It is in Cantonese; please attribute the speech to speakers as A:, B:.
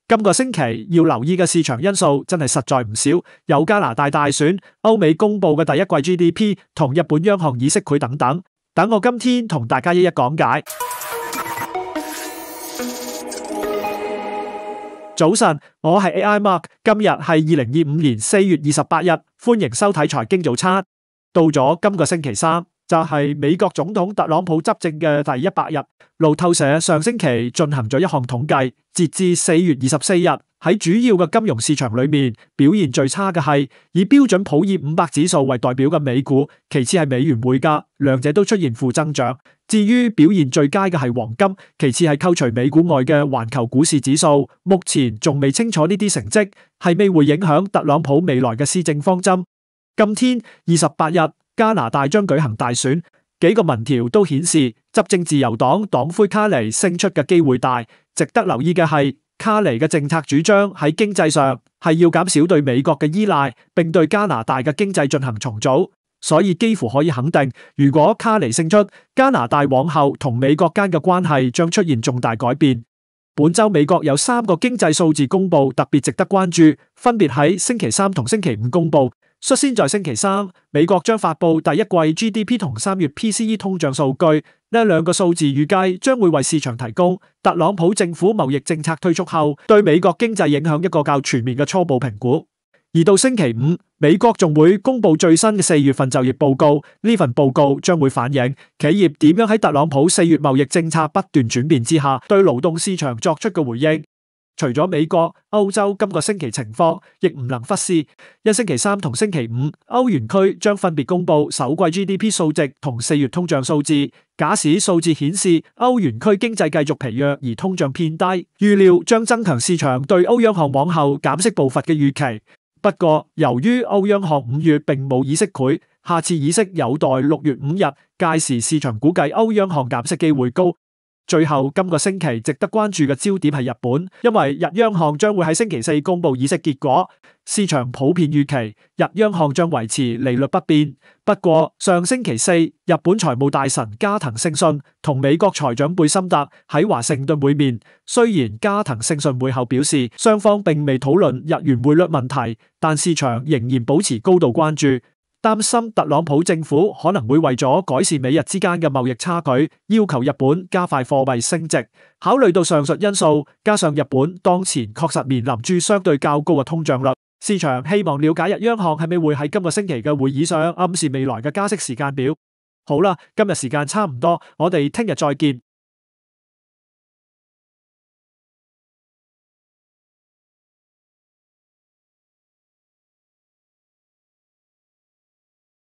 A: 今個星期要留意嘅市場因素真係實在唔少，有加拿大大選、歐美公布嘅第一季 GDP 同日本央行議息會等等。等我今天同大家一一講解。早晨，我係 AI Mark， 今日係2025年4月28日，歡迎收睇財經早餐。到咗今個星期三，就係美國總統特朗普執政嘅第100日。路透社上星期進行咗一項統計，截至4月24日，喺主要嘅金融市場裏面，表現最差嘅係以標準普爾500指數為代表嘅美股，其次係美元匯價，兩者都出現負增長。至於表現最佳嘅係黃金，其次係扣除美股外嘅環球股市指數。目前仲未清楚呢啲成績係咪會影響特朗普未來嘅施政方針。今天28日，加拿大將舉行大選，幾個民調都顯示執政自由黨黨魁卡尼勝出嘅機會大。值得留意嘅係，卡尼嘅政策主張喺經濟上係要減少對美國嘅依賴，並對加拿大嘅經濟進行重組。所以幾乎可以肯定，如果卡尼勝出，加拿大往後同美國間嘅關係將出現重大改變。本週美國有3個經濟數字公佈，特別值得關注，分別喺星期三同星期五公佈。率先在星期三，美國將發佈第一季 GDP 同3月 PCE 通脹數據，呢兩個數字預計將會為市場提供特朗普政府貿易政策推出後對美國經濟影響一個較全面嘅初步評估。而到星期五，美國仲會公佈最新嘅4月份就業報告，呢份報告將會反映企業點樣喺特朗普4月貿易政策不斷轉變之下，對勞動市場作出嘅回應。除咗美國，歐洲今個星期情況亦唔能忽視，因星期三同星期五，歐元區將分別公佈首季 GDP 數值同4月通脹數字。假使數字顯示歐元區經濟繼續疲弱而通脹偏低，預料將增強市場對歐央行往後減息步伐嘅預期。不過，由於歐央行5月並冇議息會，下次議息有待6月5日，屆時市場估計歐央行減息機會高。最後，今個星期值得關注嘅焦點係日本，因為日央行將會喺星期四公佈議息結果。市場普遍預期日央行將維持利率不變。不過，上星期四，日本財務大臣加藤勝信同美國財長貝森達喺華盛頓會面。雖然加藤勝信會後表示雙方並未討論日元匯率問題，但市場仍然保持高度關注。擔心特朗普政府可能會為咗改善美日之間嘅貿易差距，要求日本加快貨幣升值。考慮到上述因素，加上日本當前確實面臨住相對較高嘅通脹率，市場希望了解日央行係咪會喺今個星期嘅會議上暗示未來嘅加息時間表。好啦，今日時間差唔多，我哋聽日再見。